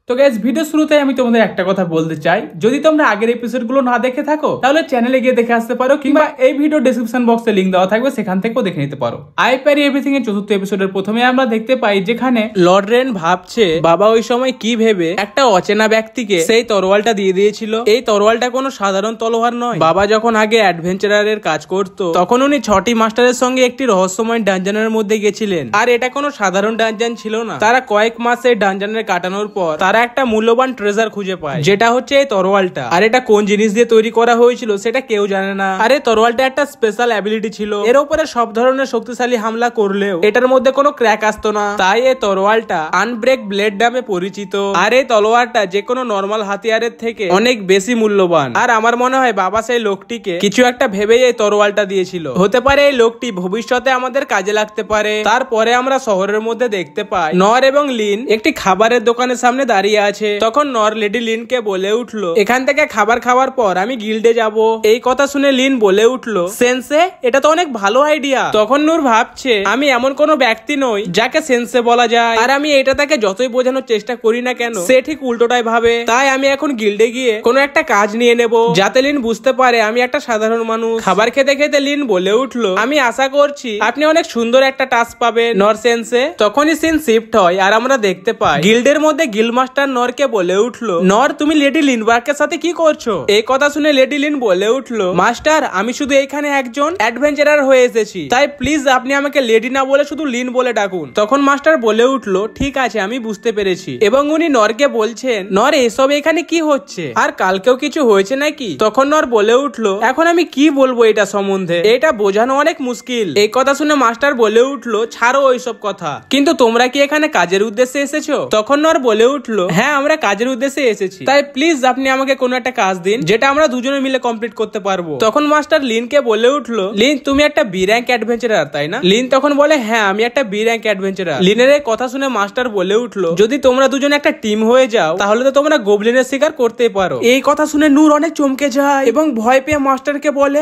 তো guys video শুরুতে আমি তোমাদের একটা কথা বলতে চাই, যদি তোমরা আগের এপিসোডগুলো না দেখে থাকো তাহলে চ্যানেলে গিয়ে দেখে আসতে পারো, কিংবা এই ভিডিও ডেসক্রিপশন বক্সে লিংক দেওয়া থাকবে, সেখান থেকেও দেখে নিতে পারো। আই প্যারি এভরিথিং এর চতুর্থ এপিসোডের প্রথমে আমরা দেখতে পাই যেখানে লর্ড রেন ভাবছে বাবা ওই সময় কি ভেবে একটা অচেনা ব্যক্তিকে সেই তরোয়ালটা দিয়ে দিয়েছিল। এই তরোয়ালটা কোনো সাধারণ তলোয়ার নয়। বাবা যখন আগে অ্যাডভেঞ্চারের কাজ করতো তখন উনি 6টি মাস্টারের সঙ্গে একটি রহস্যময় ডানজনের মধ্যে গেছিলেন, আর এটা কোনো সাধারণ ডানজন ছিল না। তারা কয়েক মাস এই ডানজনের কাটানোর পর তারা একটা মূল্যবান ট্রেজার খুঁজে পায়, যেটা হচ্ছে এই তরোয়ালটা। আর এটা কোন জিনিস দিয়ে তৈরি করা হয়েছিল সেটা কেউ জানে না। আর এই তরোয়ালটা একটা স্পেশাল অ্যাবিলিটি ছিল, এর উপরে সব ধরনের শক্তিশালী হামলা করলেও এটার মধ্যে কোনো ক্র্যাক আসতো না। তাই এই তরোয়ালটা আনব্রেক ব্লেড নামে পরিচিত। আর এই তলোয়ারটা যে কোনো নর্মাল হাতিয়ারের থেকে অনেক বেশি মূল্যবান। আর আমার মনে হয় বাবা সেই লোকটিকে কিছু একটা ভেবেই এই তরোয়ালটা দিয়েছিল। হতে পারে এই লোকটি ভবিষ্যতে আমাদের কাজে লাগতে পারে। তারপরে আমরা শহরের মধ্যে দেখতে পাই নর এবং লিন একটি খাবারের দোকানের সামনে দাঁড়িয়ে আছে। তখন নর লেডি লিনকে বলে উঠলো, এখান থেকে খাবার খাওয়ার পর আমি গিল্ডে যাব। এই কথা শুনে লিন বলে উঠলো, সেন্সে এটা তো অনেক ভালো আইডিয়া। তখন নূর ভাবছে আমি এমন কোন ব্যক্তি নই যাকে সেন্সে বলা যায়, আর আমি এটা তাকে যতই বোঝানোর চেষ্টা করি না কেন সে ঠিক উল্টোটাই ভাবে। তাই আমি এখন গিল্ডে গিয়ে কোনো একটা কাজ নিয়ে নেব যাতে লিন বুঝতে পারে আমি একটা সাধারণ মানুষ। খাবার খেতে খেতে লিন বলে উঠলো, আমি আশা করছি আপনি অনেক সুন্দর একটা টাস্ক পাবেন নর সেন্সে। তখনই সিন শিফট হয় আর আমরা দেখতে পাই গিল্ডের মধ্যে গিল্ড মাস্টার নরকে বলে উঠলো, নর তুমি লেডি লিনবার্গের সাথে কি করছো? এই কথা শুনে লেডি লিন বলে উঠলো, মাস্টার আমি শুধু এখানে একজন অ্যাডভেঞ্চারার হয়ে এসেছি, তাই প্লিজ আপনি আমাকে লেডি না বলে শুধু লিন বলে ডাকুন। তখন মাস্টার বলে উঠলো, ঠিক আছে আমি বুঝতে পেরেছি। এবং উনি নরকে বলছেন, নর এসব এখানে কি হচ্ছে, আর কালকেও কিছু হয়েছে নাকি? তখন নর বলে উঠলো, এখন আমি কি বলবো এটা সম্বন্ধে, এটা বোঝানো অনেক মুশকিল। এই কথা শুনে মাস্টার বলে উঠলো, ছাড়ো ওইসব কথা, কিন্তু তোমরা কি এখানে কাজের উদ্দেশ্যে এসেছো? তখন নর বলে উঠলো, হ্যাঁ আমরা কাজের উদ্দেশ্যে এসেছি, তাই প্লিজ আপনি আমাকে কোনো একটা কাজ দিন যেটা আমরা দুজনে মিলে কমপ্লিট করতে পারবো। তখন মাস্টার লিনকে বলে উঠলো, লিন তুমি একটা বি র্যাঙ্ক অ্যাডভেঞ্চারার তাই না? লিন তখন বলে, হ্যাঁ আমি একটা বি র্যাঙ্ক অ্যাডভেঞ্চারার। লিনের এই কথা শুনে মাস্টার বলে উঠলো, যদি তোমরা দুজনে একটা টিম হয়ে যাও তাহলে তো তোমরা গোবলিনের শিকার করতেই পারো। এই কথা শুনে নূর অনেক চমকে যায় এবং ভয় পেয়ে মাস্টারকে বলে,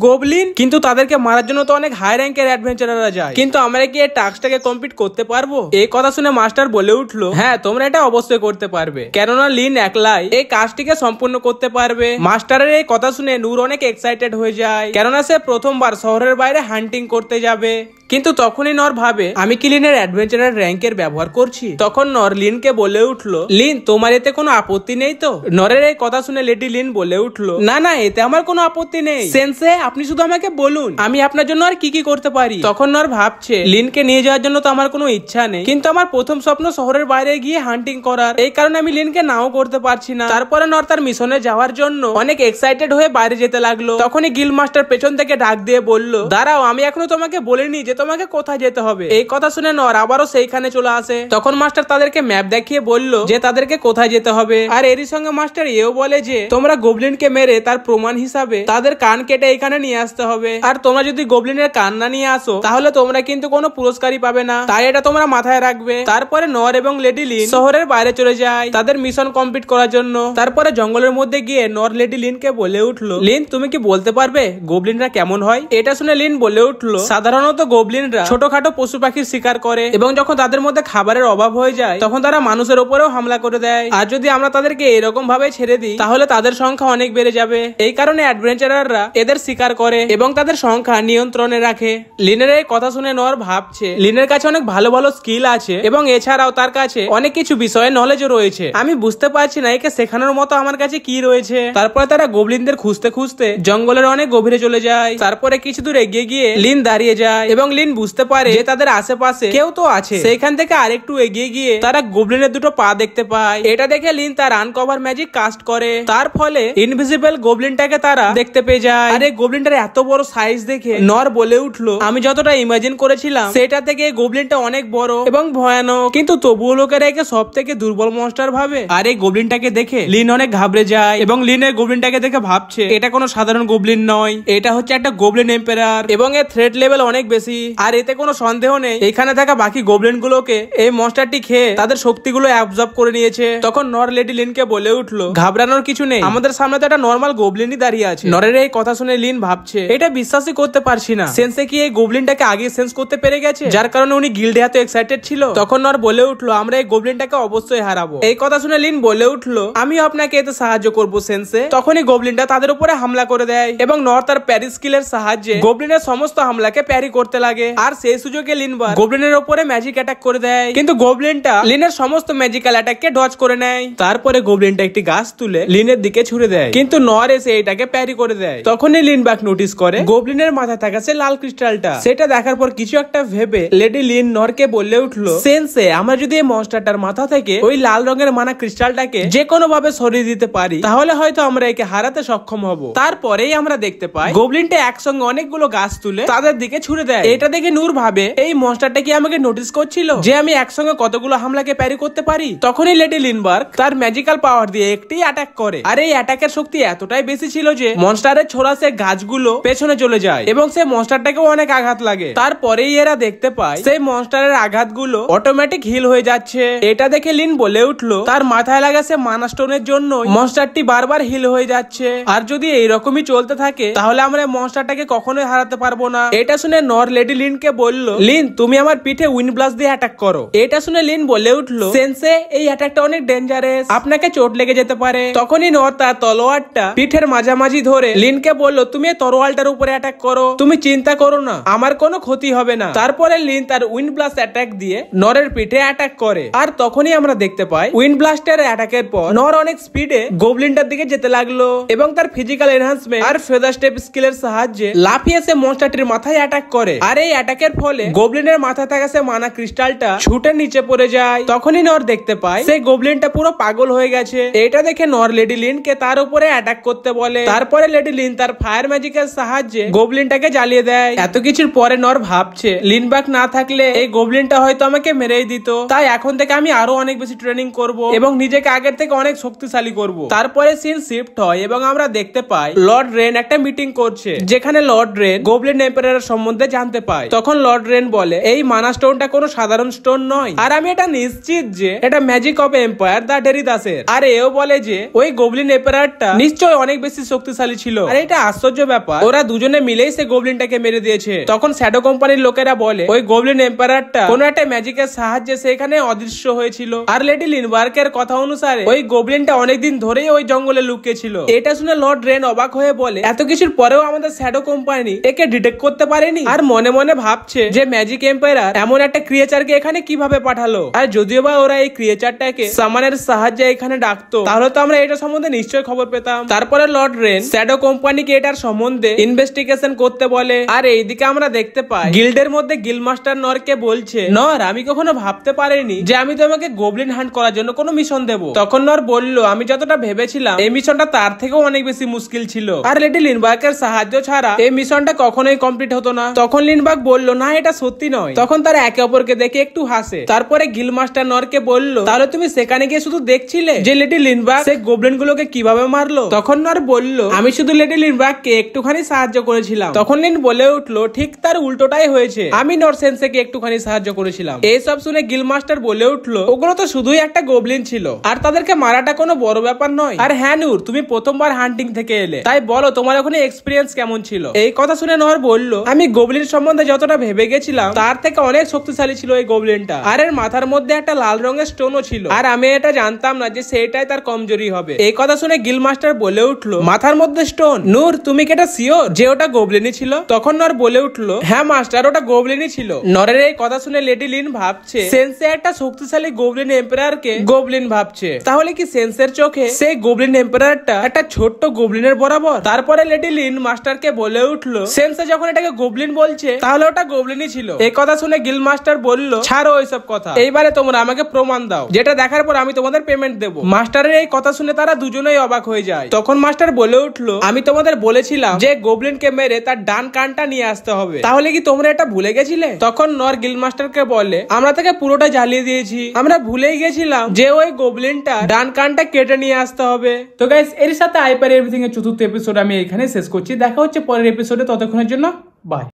গোবলিন? কিন্তু তাদেরকে মারার জন্য তো অনেক হাই র্যাঙ্কের অ্যাডভেঞ্চারাররা যায়, কিন্তু আমরা কি এই টাস্কটাকে কমপ্লিট করতে পারবো? এই কথা শুনে মাস্টার বলে উঠলো, হ্যাঁ তোমরা এটা অবশ্যই করতে পারবে, কেননা লিন একলাই এই কাজটিকে সম্পূর্ণ করতে পারবে। মাস্টারের এই কথা শুনে নূর অনেক এক্সাইটেড হয়ে যায়, কেননা সে প্রথমবার শহরের বাইরে হান্টিং করতে যাবে। কিন্তু তখনই নর ভাবে, আমি কি লিনের অ্যাডভেঞ্চারার র্যাঙ্কের ব্যবহার করছি? তখন নর লিনকে বলে উঠলো, লিন তোমার এতে কোনো আপত্তি নেই তো? নরের এই কথা শুনে লেডি লিন বলে উঠলো, না না এতে আমার কোনো আপত্তি নেই সেন্সে, আপনি শুধু আমাকে বলুন আমি আপনার জন্য আর কি কি করতে পারি। তখন নর ভাবছে, লিনকে নিয়ে যাওয়ার জন্য তো আমার কোনো ইচ্ছা নেই, কিন্তু আমার প্রথম স্বপ্ন শহরের বাইরে গিয়ে হান্টিং করার, এই কারণে আমি লিনকে নাও করতে পারছি না। তারপরে নর তার মিশনে যাওয়ার জন্য অনেক এক্সাইটেড হয়ে বাইরে যেতে লাগলো। তখনই গিল্ড মাস্টার পেছন থেকে ডাক দিয়ে বলল, দাঁড়াও আমি এখনো তোমাকে বলিনি যে তোমাকে কোথায় যেতে হবে। এই কথা শুনে নর আবারও সেইখানে চলে আসে। তখন মাস্টার তাদেরকে ম্যাপ দেখিয়ে বলল যে তাদেরকে কোথায় যেতে হবে। আর এরই সঙ্গে মাস্টার এও বলে যে তোমরা গোবলিনকে মেরে তার প্রমাণ হিসাবে তাদের কান কেটে এখানে নিয়ে আসতে হবে, আর তোমরা যদি গোবলিনের কান না নিয়ে আসো তাহলে তোমরা কিন্তু কোনো পুরস্কারই পাবে না, তাই এটা তোমরা মাথায় রাখবে। তারপরে নর এবং লেডি লিন শহরের বাইরে চলে যায় তাদের মিশন কমপ্লিট করার জন্য। তারপরে জঙ্গলের মধ্যে গিয়ে নর লেডি লিনকে বলে উঠলো, লিন তুমি কি বলতে পারবে গোবলিনরা কেমন হয়? এটা শুনে লিন বলে উঠলো, সাধারণত গোবলিনরা ছোটখাটো পশু পাখির শিকার করে এবং যখন তাদের মধ্যে খাবারের অভাব হয়ে যায় তখন তারা মানুষের উপরেও হামলা করে দেয়, আর যদি আমরা তাদেরকে এরকম ভাবে ছেড়ে দিই তাহলে তাদের সংখ্যা অনেক বেড়ে যাবে। এই কারণে অ্যাডভেঞ্চারাররা এদের শিকার করে এবং তাদের সংখ্যা নিয়ন্ত্রণে রাখে। লিনের এই কথা শুনে নর ভাবছে, লিনের কাছে অনেক ভালো ভালো স্কিল আছে এবং এছাড়াও তার কাছে অনেক কিছু বিষয়ে নলেজও রয়েছে, আমি বুঝতে পারছি না একে শেখানোর মতো আমার কাছে কি রয়েছে। তারপরে তারা গোবলিনদের খুঁজতে খুঁজতে জঙ্গলের অনেক গভীরে চলে যায়। তারপরে কিছু দূর এগিয়ে গিয়ে লিন দাঁড়িয়ে যায় এবং লিন বুঝতে পারে যে তাদের আশেপাশে কেউ তো আছে। সেইখান থেকে আরেকটু এগিয়ে গিয়ে তারা গোবলিনের দুটো পা দেখতে পায়। এটা দেখে লিন তার আনকভার ম্যাজিক কাস্ট করে, তার ফলে ইনভিজিবল গোবলিনটাকে তারা দেখতে পেয়ে যায়। আর এই গোবলিনটার এত বড় সাইজ দেখে নর বলে উঠলো, আমি যতটা ইমাজিন করেছিলাম সেটা থেকে গোবলিনটা অনেক বড় এবং ভয়ানক, কিন্তু তবুও লোকেরা একে সব থেকে দুর্বল মনস্টার ভাবে। আর এই গোবলিনটাকে দেখে লিন অনেক ঘাবড়ে যায় এবং লিনের গোবলিনটাকে দেখে ভাবছে এটা কোনো সাধারণ গোবলিন নয়, এটা হচ্ছে একটা গোবলিন এম্পায়ার এবং এর থ্রেট লেভেল অনেক বেশি। আর এতে কোনো সন্দেহ নেই এখানে থাকা বাকি গোবলিন গুলোকে এই মনস্টারটি খেয়ে তাদের শক্তিগুলো অ্যাবজর্ব করে নিয়েছে। তখন নর লেডি লিনকে বলে উঠলো, ঘাবড়ানোর কিছু নেই, আমাদের সামনে তো একটা নর্মাল গোবলিনই দাঁড়িয়ে আছে। নরের এই কথা শুনে লিন ভাবছে, এটা বিশ্বাসই করতে পারছি না, সেন্সে কি এই গোবলিনটাকে আগে সেন্স করতে পেরে গেছে যার কারণে উনি গিল্ডে এত এক্সাইটেড ছিল? তখন নর বলে উঠলো, আমরা এই গোবলিনটাকে অবশ্যই হারাবো। এই কথা শুনে লিন বলে উঠলো, আমিও আপনাকে এতে সাহায্য করবো সেন্সে। তখনই গোবলিনটা তাদের উপরে হামলা করে দেয় এবং নর তার প্যারি স্কিলের সাহায্যে গোবলিনের সমস্ত হামলাকে প্যারি করতে লাগে। আর সেই সুযোগে লিনবার গোবলিনের উপরে ম্যাজিক অ্যাটাক করে দেয়, কিন্তু গোবলিনটা লিনের সমস্ত ম্যাজিক্যাল অ্যাটাককে ডজ করে নেয়। তারপরে গোবলিনটা একটি গাছ তুলে লিনের দিকে ছুড়ে দেয়, কিন্তু নর এসে এটাকে প্যারি করে দেয়। তখনই লিনবার্গ নোটিস করে গোবলিনের মাথায় থাকা সে লাল ক্রিস্টালটা। সেটা দেখার পর কিছু একটা ভেবে লেডি লিন নরকে বলে উঠলো, সেন্সে আমরা যদি এই মনস্টারটার মাথা থেকে ওই লাল রঙের মানা ক্রিস্টালটাকে যে কোনো ভাবে সরিয়ে দিতে পারি তাহলে হয়তো আমরা একে হারাতে সক্ষম হব। তারপরেই আমরা দেখতে পাই গোবলিনটা একসঙ্গে অনেকগুলো গাছ তুলে তাদের দিকে ছুড়ে দেয়। এটা দেখে নূর ভাবে এই মনস্টারটা কি আমাকে নোটিস করছিল যে আমি একসঙ্গে কতগুলো হামলাকে প্যারি করতে পারি। তখনই লেডি লিনবার্গ তার ম্যাজিক্যাল পাওয়ার দিয়ে একটি অ্যাটাক করে, আর এই অ্যাটাকের শক্তি এতটাই বেশি ছিল যে মনস্টারের ছোড়া সে গাছগুলো পেছনে চলে যায় এবং সেই মনস্টারটাকেও অনেক আঘাত লাগে। তারপরেই এরা দেখতে পায় সেই মনস্টারের আঘাতগুলো অটোমেটিক হিল হয়ে যাচ্ছে। এটা দেখে লিন বলে উঠলো, তার মাথায় লাগা সে মানা স্টোনের জন্য মনস্টারটি বারবার হিল হয়ে যাচ্ছে, আর যদি এইরকমই চলতে থাকে তাহলে আমরা মনস্টারটাকে কখনোই হারাতে পারবো না। এটা শুনে নর লেডি লিনকে বলল, লিন তুমি আমার পিঠে উইন্ড ব্লাস্ট দিয়ে অ্যাটাক করো। এটা শুনে লিন বলে উঠলো, সেন্সে এই অ্যাটাকটা অনেক ডেঞ্জারাস, আপনাকে চোট লেগে যেতে পারে। তখনই নর তার তলোয়ারটা পিঠের মাঝামাঝি ধরে লিনকে বলল, তুমি এই তরোয়ালটার উপরে অ্যাটাক করো, তুমি চিন্তা করো না, আমার কোনো ক্ষতি হবে না। তারপরে লিন তার উইন্ড ব্লাস্ট অ্যাটাক দিয়ে নরের পিঠে অ্যাটাক করে, আর তখনই আমরা দেখতে পাই উইন্ড ব্লাস্টের অ্যাটাকের পর নর অনেক স্পিডে গোবলিনটার দিকে যেতে লাগলো এবং তার ফিজিক্যাল এনহান্সমেন্ট আর ফেদার স্টেপ স্কিলের সাহায্যে লাফিয়ে সে মনস্টারটির মাথায় অ্যাটাক করে। আর এই অ্যাটাকের ফলে গোবলিনের মাথায় থাকা সে মানা ক্রিস্টালটা ছুটে নিচে পড়ে যায়। তখনই নর দেখতে পায় সেই গোবলিনটা পুরো পাগল হয়ে গেছে। এটা দেখে নর লেডি লিনকে তার উপরে অ্যাটাক করতে বলে। তারপরে লেডি লিন তার ফায়ার ম্যাজিকের সাহায্যে গোবলিনটাকে জ্বালিয়ে দেয়। এত কিছুর পরে নর ভাবছে লিনবার্গ না থাকলে এই গোবলিনটা হয়তো আমাকে মেরেই দিত, তাই এখন থেকে আমি আরো অনেক বেশি ট্রেনিং করব এবং নিজেকে আগের থেকে অনেক শক্তিশালী করব। তারপরে সিন শিফট হয় এবং আমরা দেখতে পাই লর্ড রেন একটা মিটিং করছে, যেখানে লর্ড রেন গোবলিন এম্পায়ারের সম্বন্ধে জানতে পায়। তখন লর্ড রেন বলে, এই মানা স্টোনটা কোনো সাধারণ স্টোন নয়, আর আমি এটা নিশ্চিত যে এটা ম্যাজিক অফ এম্পায়ার দা ডেরিদাসের। আর এও বলে যে ওই গোবলিন এম্পায়ারটা নিশ্চয়ই অনেক বেশি শক্তিশালী ছিল, আর এটা আশ্চর্য ব্যাপার ওরা দুজনে মিলেই সে গোবলিনটাকে মেরে দিয়েছে। তখন শ্যাডো কোম্পানির লোকেরা বলে ওই গোবলিন এম্পায়ারটা কোনো একটা ম্যাজিকের সাহায্যে সেখানে অদৃশ্য হয়েছিল, আর লেডি লিনবার্গের কথা অনুসারে ওই গোবলিনটা অনেকদিন ধরেই ওই জঙ্গলে লুকিয়ে ছিল। এটা শুনে লর্ড রেন অবাক হয়ে বলে, এত কিছুর পরেও আমাদের শ্যাডো কোম্পানি একে ডিটেক্ট করতে পারেনি। আর মনে মনে ভাবছে যে ম্যাজিক এম্পায়ার এমন একটা ক্রিয়েচারকে এখানে কিভাবে পাঠালো, আর যদিও বা ওরা এই ক্রিয়েচারটাকে সামানের সাহায্যে এখানে ডাকতো তাহলে তো আমরা এটা সম্বন্ধে নিশ্চয়ই খবর পেতাম। তারপরে লর্ড রেন শ্যাডো কোম্পানিকে এটার সম্বন্ধে ইনভেস্টিগেশন করতে বলে। আর এইদিকে আমরা দেখতে পাই গিল্ডের মধ্যে গিল্ড মাস্টার নরকে বলছে, নর আমি কখনো ভাবতে পারিনি যে আমি তোমাকে গোবলিন হান্ট করার জন্য কোনো মিশন দেব। তখন নর বলল, আমি যতটা ভেবেছিলাম এই মিশনটা তার থেকেও অনেক বেশি মুশকিল ছিল, আর লেডি লিনবার্গের সাহায্য ছাড়া এই মিশনটা কখনোই কমপ্লিট হতো না। তখন লিনবার্গ বলল, না এটা সত্যি নয়। তখন তারা একে অপরকে দেখে একটু হাসে। তারপরে গিল্ড মাস্টার নরকে বলল, তাহলে তুমি সেখানে গিয়ে শুধু দেখছিলে যে লেডি লিনবার্গ সেই গোবলিন গুলোকে কিভাবে মারলো? তখন নর বলল, আমি শুধু লেডি লিনবার্গকে একটুখানি সাহায্য করেছিলাম। তখন লিন বলে উঠলো, ঠিক তার উল্টোটাই হয়েছে, আমি নর সেন্সেকে একটুখানি সাহায্য করেছিলাম। এইসব শুনে গিল্ড মাস্টার বলে উঠলো, ওগুলো তো শুধুই একটা গোবলিন ছিল, আর তাদেরকে মারাটা কোনো বড় ব্যাপার নয়। আর হ্যাঁ নূর, তুমি প্রথমবার হান্টিং থেকে এলে, তাই বলো তোমার ওখানে এক্সপিরিয়েন্স কেমন ছিল? এই কথা শুনে নর বলল, আমি গোবলিন সম্বন্ধে যতটা ভেবে গেছিলাম তার থেকে অনেক শক্তিশালী ছিল এই গোবলিনটা, আর এর মাথার মধ্যে একটা লাল রঙের স্টোনও ছিল, আর আমি এটা জানতাম না যে সেটাই তার কমজোরি হবে। এই কথা শুনে গিল্ড মাস্টার বলে উঠলো, মাথার মধ্যে স্টোন? নূর তুমি কি এটা শিওর যে ওটা গোবলিনই ছিল? তখন নর বলে উঠলো, হ্যাঁ মাস্টার ওটা গোবলিনই ছিল। নরের এই কথা শুনে লেডি লিন ভাবছে সেন্সে একটা শক্তিশালী গোবলিন এম্পায়ারকে গোবলিন ভাবছে, তাহলে কি সেন্সের চোখে সেই গোবলিন এম্পায়ারটা একটা ছোট্ট গোবলিনের বরাবর? তারপরে লেডি লিন মাস্টারকে বলে উঠলো, সেন্সে যখন এটাকে গোবলিন বলছে তাহলে ওটা গোবলিনই ছিল। এই কথা শুনে গিল্ড মাস্টার বলল, ছাড়ো ওইসব কথা, এইবারে তোমরা আমাকে প্রমাণ দাও, যেটা দেখার পর আমি তোমাদের পেমেন্ট দেবো। মাস্টারের এই কথা শুনে তারা দুজনেই অবাক হয়ে যায়। তখন মাস্টার বলে উঠলো, আমি তোমাদের বলেছিলাম যে গোবলিনকে মেরে তার ডান কানটা নিয়ে আসতে হবে, তাহলে কি তোমরা এটা ভুলে গেছিলে? তখন নর গিল্ড মাস্টারকে বলে, আমরা তাকে পুরোটা জ্বালিয়ে দিয়েছি, আমরা ভুলেই গেছিলাম যে ওই গোবলিনটা ডান কানটা কেটে নিয়ে আসতে হবে। তো গাইস এর সাথে আইপার এভরিথিং এর চতুর্থ এপিসোড আমি এখানে শেষ করছি। দেখা হচ্ছে পরের এপিসোডে, ততক্ষণের জন্য বাই।